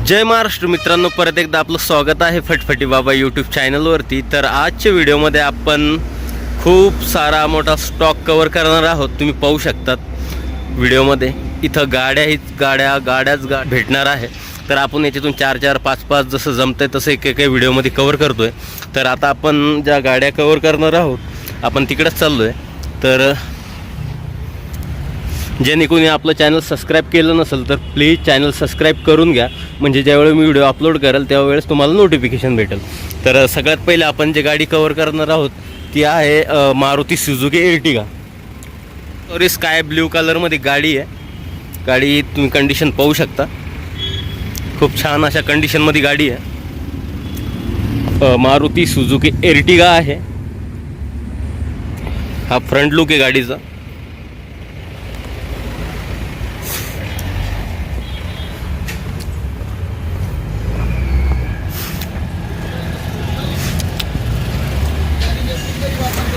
जय महाराष्ट्र मित्रांनो, परत एकदा आपलं स्वागत आहे फटफटी बाबा यूट्यूब चॅनलवरती। तर आजच्या व्हिडिओमध्ये आपण खूप सारा मोठा स्टॉक कवर करणार आहोत। तुम्ही पाहू शकतात व्हिडिओमध्ये इथं गाड्याच भेटणार आहे। तर आपण याच्यातून 4-4, 5-5 जसं जमतंय तसं एक व्हिडिओमध्ये कवर करतोय। तर आता आपण ज्या गाड्या कवर करणार आहोत आपण तिकडेच चाललोय। तर ज्यांनी कोणी आपलं चॅनल सबस्क्राईब केलं नसेल तर प्लीज चॅनल सबस्क्राईब करून घ्या, म्हणजे ज्यावेळी मी व्हिडिओ अपलोड करेल त्यावेळेस तुम्हाला नोटिफिकेशन भेटेल। तर सगळ्यात पहिले आपण जे गाडी कवर करणार आहोत ती आहे Maruti Suzuki Ertiga. Sorry, sky blue कलरमध्ये गाडी आहे। गाडी तुम्ही कंडिशन पाहू शकता, खूप छान अशा कंडिशनमध्ये गाडी आहे। मारुती सुझुकी एर्टिगा आहे। हा फ्रंट लुक आहे गाडीचा।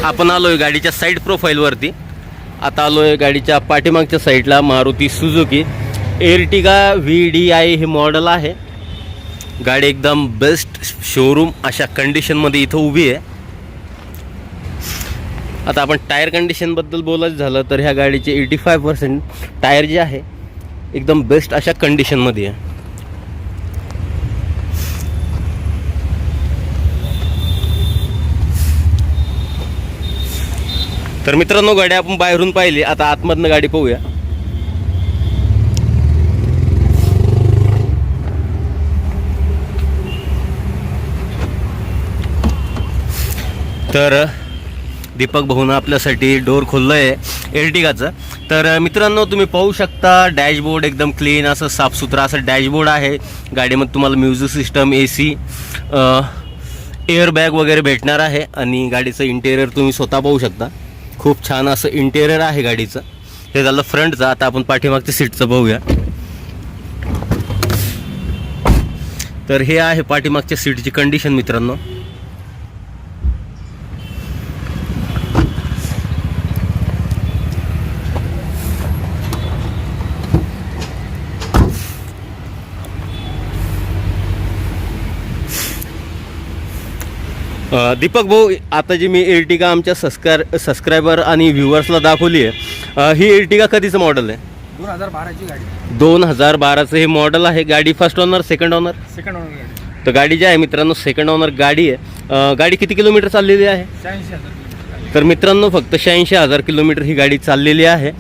आपण आलोय गाडीच्या साईड प्रोफाईलवरती। आता आलोय गाडीच्या पाठीमागच्या साईडला। मारुती सुझुकी एर्टिगा VDI हे मॉडेल आहे। गाडी एकदम बेस्ट शोरूम अशा कंडिशनमध्ये इथं उभी आहे। आता आपण टायर कंडिशनबद्दल बोलायचं झालं तर ह्या गाडीचे 85% टायर जे आहे एकदम बेस्ट अशा कंडिशनमध्ये आहे। तर मित्रांनो, गाडी आपण बाहेरून पाहिली, आता आतमधनं गाडी पाहूया। तर दीपक भाऊनं आपल्यासाठी डोर खोललं आहे एर्टिगाचं। तर मित्रांनो, तुम्ही पाहू शकता डॅशबोर्ड एकदम क्लीन असं साफसुथरा असं डॅशबोर्ड आहे। गाडीमध्ये तुम्हाला म्युझिक सिस्टम, AC, एअरबॅग वगैरे भेटणार आहे। आणि गाडीचं इंटेरियर तुम्ही स्वतः पाहू शकता, खूप छान असं इंटेरियर आहे गाडीचं। हे झालं फ्रंटचं। आता आपण पाठीमागच्या सीटचं पाहूया। तर हे आहे पाठीमागच्या सीटची कंडिशन मित्रांनो। दीपक भाऊ, आता जी मी एर्टिगा आमच्या सबस्क्रायबर आणि व्ह्युअर्सला दाखवली आहे, ही एर्टिगा कधीचं मॉडेल आहे? 2012ची गाडी। 2012चं हे मॉडेल आहे। गाडी first owner, second owner? Second owner गाडी। तर गाडी जी आहे मित्रांनो सेकंड ओनर गाडी आहे। गाडी किती किलोमीटर चाललेली आहे? 86,000। तर मित्रांनो फक्त 86,000 किलोमीटर ही गाडी चाललेली आहे।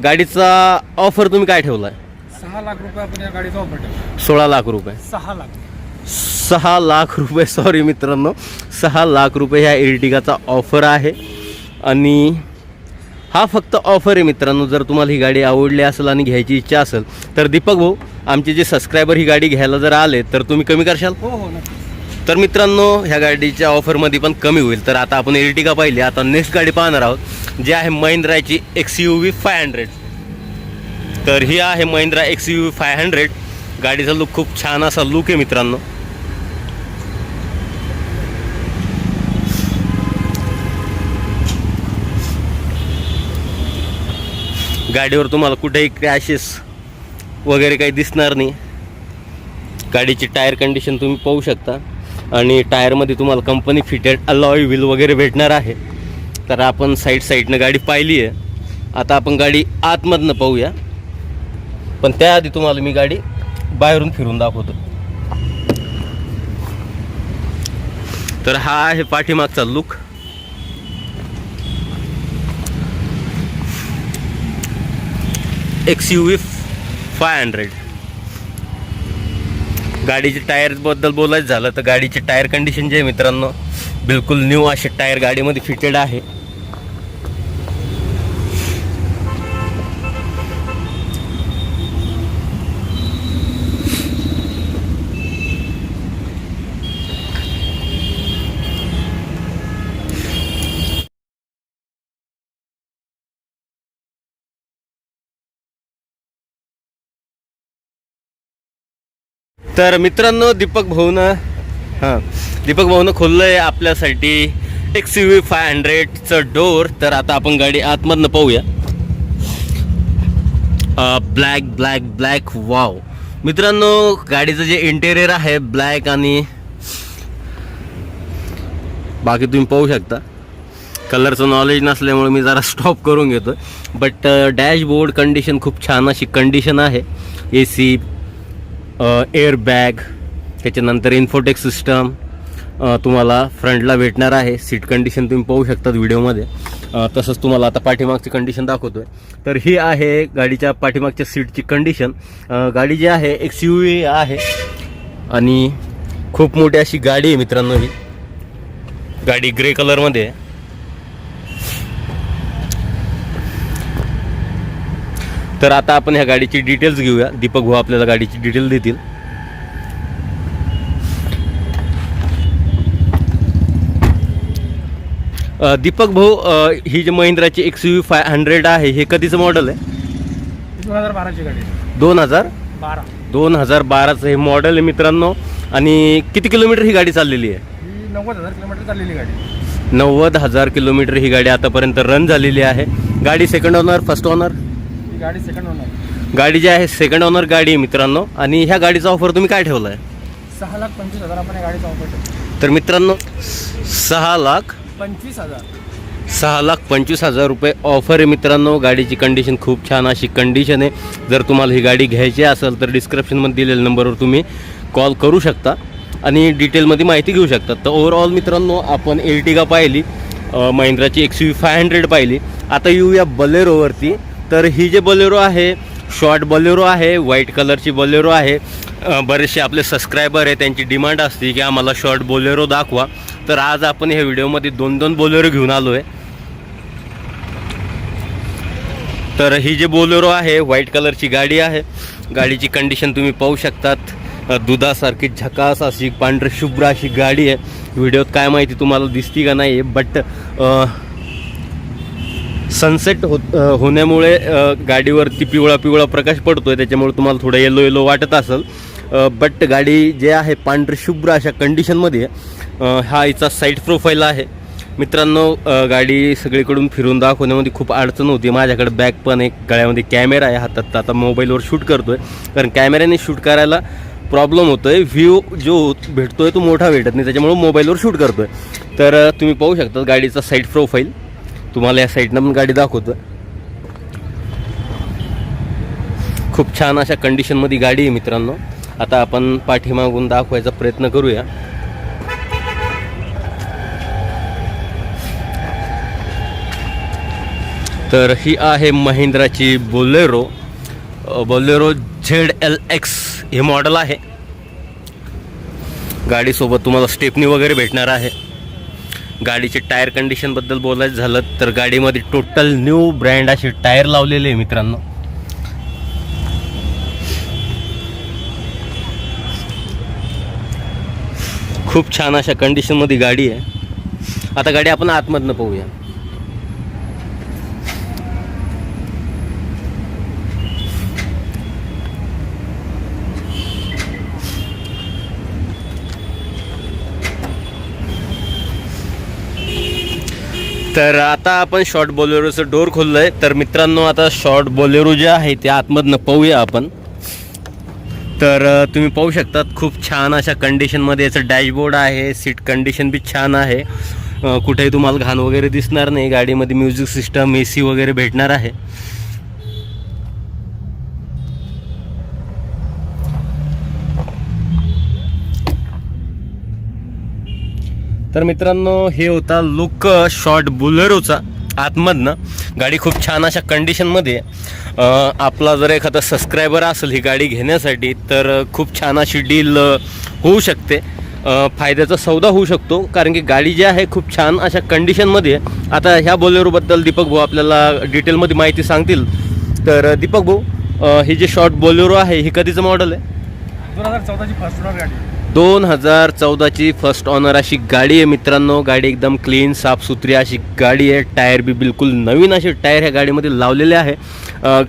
गाडीचा ऑफर तुम्ही काय ठेवला आहे? 6 लाख रुपये आपण या गाडीचा ऑफर ठेवला। 16 लाख रुपये? 6 लाख रुपये, सॉरी मित्रांनो, 6 लाख रुपये ह्या एर्टिगाचा ऑफर आहे। आणि हा फक्त ऑफर आहे मित्रांनो। जर तुम्हाला ही गाडी आवडली असेल आणि घ्यायची इच्छा असेल तर दीपक भाऊ, आमचे जे सबस्क्रायबर ही गाडी घ्यायला जर आले तर तुम्ही कमी करशाल? हो नक्की। तर मित्रांनो, ह्या गाडीच्या ऑफरमध्ये पण कमी होईल। तर आता आपण एर्टिगा पाहिली, आता नेक्स्ट गाडी पाहणार आहोत जी आहे महिंद्राची XUV 500। तर ही आहे महिंद्रा XUV 500। गाडीचा लुक खूप छान असा लुक आहे मित्रांनो। गाडीवर तुम्हाला कुठेही क्रॅशेस वगैरे काही दिसणार नाही। गाडीची टायर कंडिशन तुम्ही पाहू शकता आणि टायरमध्ये तुम्हाला कंपनी फिटेड अलॉय व्हील वगैरे भेटणार आहे। तर आपण साईडनं गाडी पाहिली आहे। आता आपण गाडी आतमधनं पाहूया, पण त्याआधी तुम्हाला मी गाडी बाहेरून फिरून दाखवतो। तर हा आहे पाठीमागचा लुक। XUV 500। गाडीचे टायरबद्दल बोलायचं झालं तर गाडीचे टायर कंडिशन जे आहे मित्रांनो बिलकुल न्यू असे टायर गाडीमध्ये फिटेड आहे। तर मित्रांनो, दीपक भाऊनं खोललं आहे आपल्यासाठी XUV 500चं डोर। तर आता आपण गाडी आतमधनं पाहूया। ब्लॅक वाव, मित्रांनो गाडीचं जे इंटेरियर आहे ब्लॅक आणि बाकी तुम्ही पाहू शकता. कलरचं नॉलेज नसल्यामुळे मी जरा स्टॉप करून घेतो. बट डॅशबोर्ड कंडिशन खूप छान अशी कंडिशन आहे. AC, एअर बॅग, त्याच्यानंतर इन्फोटेक सिस्टम तुम्हाला फ्रंटला भेटणार आहे. सीट कंडिशन तुम्ही पाहू शकता व्हिडिओमध्ये. तसंच तुम्हाला आता पाठीमागची कंडिशन दाखवतो आहे. तर ही आहे गाडीच्या पाठीमागच्या सीटची कंडिशन. गाडी जी आहे XUV आहे आणि खूप मोठी अशी गाडी आहे मित्रांनो. ही गाडी ग्रे कलरमध्ये आहे. तर आता आपण ह्या गाडीची डिटेल्स घेऊया. दीपक भाऊ आपल्याला गाडीची डिटेल देतील. दीपक भाऊ, ही जी महिंद्राची XUV 500 आहे हे कधीचं मॉडेल आहे? 2012ची गाडी. 2012चं हे मॉडेल आहे मित्रांनो. आणि किती किलोमीटर ही गाडी चाललेली आहे? ही 90,000 किलोमीटर चाललेली गाडी. 90,000 किलोमीटर ही गाडी आतापर्यंत रन झालेली आहे. गाडी सेकंड ओनर, फर्स्ट ओनर? ही गाडी सेकंड ओनर. गाडी जी आहे सेकंड ओनर गाडी आहे मित्रांनो. आणि ह्या गाडीचा ऑफर तुम्ही काय ठेवला आहे? 6,25,000 आपण या गाडीचा ऑफर ठेवतो. तर मित्रांनो 6,25,000. 6,25,000 रुपये ऑफर आहे मित्रांनो. गाडीची कंडिशन खूप छान अशी कंडिशन आहे. जर तुम्हाला ही गाडी घ्यायची असेल तर डिस्क्रिप्शनमध्ये दिलेल्या नंबरवर तुम्ही कॉल करू शकता आणि डिटेलमध्ये माहिती घेऊ शकता. तर ओव्हरऑल मित्रांनो आपण एर्टिगा पाहिली, महिंद्राची XUV 500 पाहिली. आता येऊया बलेरोवरती. तर ही जे बलेरो आहे शॉर्ट बलेरो आहे, व्हाईट कलरची बलेरो आहे. बरेचसे आपले सबस्क्रायबर आहे त्यांची डिमांड असते की आम्हाला शॉर्ट बोलेरो दाखवा. तर आज आपण ह्या व्हिडिओमध्ये 2 बोलेरो घेऊन आलो आहे. तर ही जे बोलेरो आहे व्हाईट कलरची गाडी आहे. गाडीची कंडिशन तुम्ही पाहू शकतात. दुधासारखी झकास अशी पांढरी शुभ्र अशी गाडी आहे. व्हिडिओत काय माहिती तुम्हाला दिसती का नाही बट सनसेट होण्यामुळे गाडीवरती पिवळा प्रकाश पडतोय, त्याच्यामुळे तुम्हाला थोडं येलो वाटत असेल. बट गाडी जे आहे पांढरी शुभ्र अशा कंडिशनमध्ये हा हिचा साईड प्रोफाईल आहे मित्रांनो. गाडी सगळीकडून फिरून दाखवण्यामध्ये खूप अडचण होती. माझ्याकडे बॅग पण एक, गळ्यामध्ये कॅमेरा आहे, हातात आता मोबाईलवर शूट करतोय कारण कॅमेऱ्याने शूट करायला प्रॉब्लेम होतो आहे. व्ह्यू जो भेटतोय तो मोठा भेटत नाही, त्याच्यामुळे मोबाईलवर शूट करतोय. तर तुम्ही पाहू शकता गाडीचा साईड प्रोफाईल. तुम्हाला या साईडनं पण गाडी दाखवतोय. खूप छान अशा कंडिशनमध्ये गाडी आहे मित्रांनो. आता आपण पाठीमागून दाखवायचा प्रयत्न करूया. तर ही आहे महिंद्राची बोलेरो ZLX हे मॉडेल आहे. गाडीसोबत तुम्हाला स्टेपनी वगैरे भेटणार आहे. गाडीचे टायर कंडिशनबद्दल बोलायचं झालं तर गाडीमध्ये टोटल न्यू ब्रँड असे टायर लावलेले आहे मित्रांनो. खूप छान अशा कंडिशनमध्ये गाडी आहे. आता गाडी आपण आतमधनं पाहूया. तर आता आपण शॉर्ट बोलेरोचं डोर खोललं आहे. तर मित्रांनो आता शॉर्ट बोलेरो जे आहे ते आतमधनं पाहूया आपण. तर तुम्ही पाहू शकतात खूप छान अशा कंडिशनमध्ये याचं डॅशबोर्ड आहे. सीट कंडिशन बी छान आहे. कुठेही तुम्हाला घाण वगैरे दिसणार नाही. गाडीमध्ये म्युझिक सिस्टम, AC वगैरे भेटणार आहे. तर मित्रांनो हे होता लुक शॉर्ट बोलेरोचा आतमधनं. गाडी खूप छान अशा कंडिशनमध्ये. आपला जर एखादा सबस्क्रायबर असेल ही गाडी घेण्यासाठी तर खूप छान अशी डील होऊ शकते. फायद्याचा सौदा होऊ शकतो कारण की गाडी जी आहे खूप छान अशा कंडिशनमध्ये. आता ह्या बोलेरोबद्दल दीपक भाऊ आपल्याला डिटेलमध्ये माहिती सांगतील. तर दीपक भाऊ, ही जी शॉर्ट बोलेरो आहे ही कधीचं मॉडेल आहे? 2014ची फर्स्ट ओनर गाडी. 2014ची फर्स्ट ऑनर अशी गाडी आहे मित्रांनो. गाडी एकदम क्लीन साफसुथरी अशी गाडी आहे. टायर बी बिलकुल नवीन असे टायर ह्या गाडीमध्ये लावलेले आहे.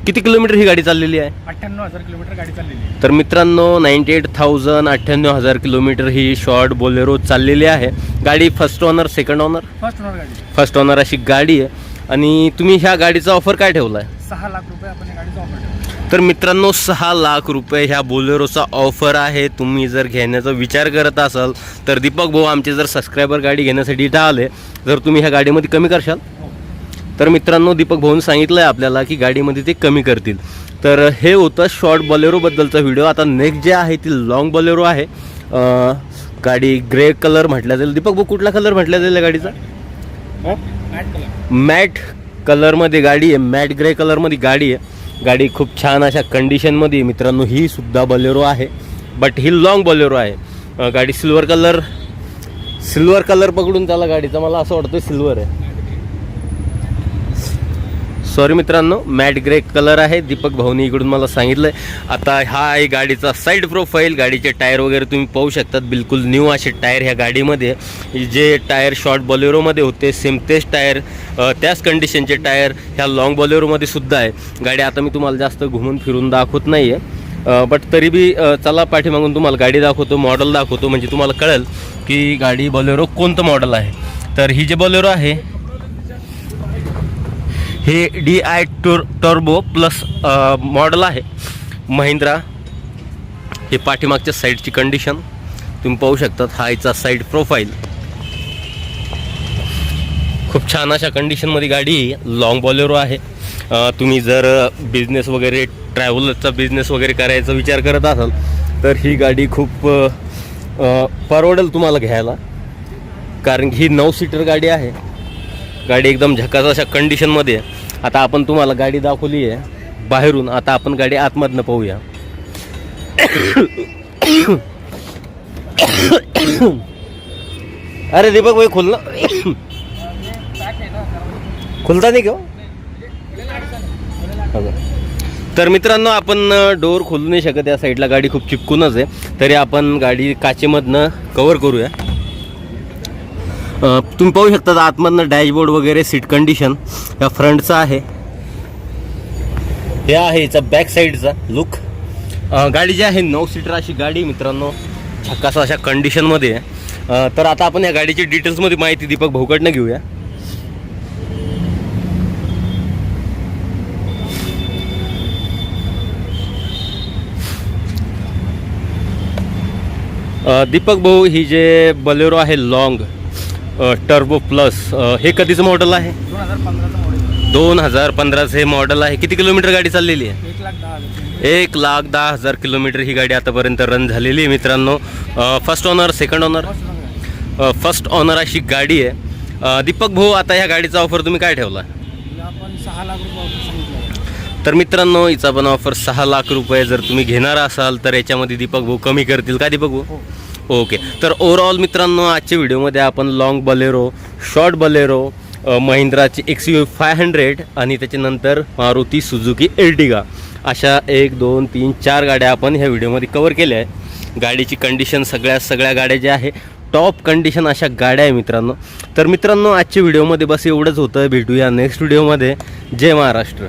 किती किलोमीटर ही गाडी चाललेली आहे? 98,000 किलोमीटर गाडी चाललेली आहे. तर मित्रांनो 98,000 98,000 किलोमीटर ही शॉर्ट बोलेरो चाललेली आहे. गाडी first owner, second honour? First owner गाडी. फर्स्ट ऑनर अशी गाडी आहे. आणि तुम्ही ह्या गाडीचा ऑफर काय ठेवला आहे? 6 लाख रुपये आपण या गाडीचा ऑफर ठेवतो. तर मित्रांनो 6 लाख रुपये ह्या बोलेरोचा ऑफर आहे. तुम्ही जर घेण्याचा विचार करत असाल तर दीपक भाऊ आमचे जर सबस्क्रायबर गाडी घेण्यासाठी इथं आले तर तुम्ही ह्या गाडीमध्ये कमी करशाल. तर मित्रांनो दीपक भाऊन सांगितलं आहे आपल्याला की गाडीमध्ये ते कमी करतील. तर हे होतं शॉर्ट बलेरोबद्दलचा व्हिडिओ. आता नेक्स्ट जे आहे ती लॉंग बलेरो आहे. गाडी ग्रे कलर म्हटल्या जाईल. दीपक भाऊ कुठला कलर म्हटल्या जाईल या गाडीचा? मॅट कलरमध्ये गाडी आहे. मॅट ग्रे कलरमध्ये गाडी आहे. गाडी खूप छान अशा कंडिशनमध्ये मित्रांनो. ही सुद्धा बलेरो आहे बट ही लॉंग बलेरो आहे. गाडी सिल्वर कलर पकडून त्याला गाडीचा मला असं वाटतं सिल्वर आहे. सॉरी मित्रांनो मॅट ग्रे कलर आहे. दीपक भाऊनी इकडून मला सांगितलं आहे. आता हा आहे गाडीचा साईड प्रोफाईल. गाडीचे टायर वगैरे तुम्ही पाहू शकतात. बिलकुल न्यू असे टायर ह्या गाडीमध्ये. जे टायर शॉर्ट बलेरोमध्ये होते सेम तेच टायर त्याच कंडिशनचे टायर ह्या लॉंग बलेरोमध्ये सुद्धा आहे. गाडी आता मी तुम्हाला जास्त घुमून फिरून दाखवत नाही आहे बट तरी बी चला पाठीमागून तुम्हाला गाडी दाखवतो, मॉडेल दाखवतो म्हणजे तुम्हाला कळेल की गाडी बलेरो कोणतं मॉडेल आहे. तर ही जे बलेरो आहे हे DI टर्बो प्लस मॉडेल आहे महिंद्रा. हे पाठीमागच्या साईडची कंडिशन तुम्ही पाहू शकतात. हा याचा साईड प्रोफाईल खूप छान अशा कंडिशनमध्ये गाडी लॉंग बॉलेरो आहे. तुम्ही जर बिझनेस वगैरे ट्रॅव्हलरचा बिझनेस वगैरे करायचा विचार करत असाल तर ही गाडी खूप परवडेल तुम्हाला घ्यायला. कारण ही 9 सीटर गाडी आहे. गाडी एकदम झकास अशा कंडिशनमध्ये आहे. आता आपण तुम्हाला गाडी दाखवली आहे बाहेरून. आता आपण गाडी आतमधनं पाहूया. अरे दीपक भाई खुलता नाही का? तर मित्रांनो आपण डोअर खोलू नाही शकत. या साईडला गाडी खूप चिपकूनच आहे. तरी आपण गाडी काचेमधनं कवर करूया. तुम्ही पाहू शकता आतमधनं डॅशबोर्ड वगैरे सीट कंडिशन या फ्रंटचा आहे. हे आहे याचा बॅक साईडचा लुक. गाडी जी आहे 9 सीटर अशी गाडी मित्रांनो झकास अशा कंडिशनमध्ये आहे. तर आता आपण या गाडीची डिटेल्समध्ये माहिती दीपक भाऊकडनं घेऊया. दीपक भाऊ ही जे बलेरो आहे लॉंग टर्बो प्लस हे कधीचं मॉडेल आहे? 2015चं मॉडेल. 2015चं हे मॉडेल आहे. किती किलोमीटर गाडी चाललेली आहे? 1,10,000 किलोमीटर ही गाडी आतापर्यंत रन झालेली आहे मित्रांनो. First owner second honour? First owner अशी गाडी आहे. दीपक भाऊ आता ह्या गाडीचा ऑफर तुम्ही काय ठेवला? आपण 6 लाख रुपये सांगितलं. तर मित्रांनो हिचा पण ऑफर 6 लाख रुपये. जर तुम्ही घेणार असाल तर याच्यामध्ये दीपक भाऊ कमी करतील का दीपक भाऊ? ओके. तर ओव्हरऑल मित्रांनो आजच्या व्हिडिओमध्ये आपण लॉंग बलेरो, शॉर्ट बलेरो, महिंद्राची XUV 500 आणि त्याच्यानंतर मारुती सुझुकी एर्टिगा अशा 1 2 3 4 गाड्या आपण ह्या व्हिडिओमध्ये कवर केल्या आहे. गाडीची कंडिशन सगळ्या गाड्या ज्या आहे टॉप कंडिशन अशा गाड्या आहे मित्रांनो. तर मित्रांनो आजच्या व्हिडिओमध्ये बस एवढंच होतं. भेटूया नेक्स्ट व्हिडिओमध्ये. जय महाराष्ट्र.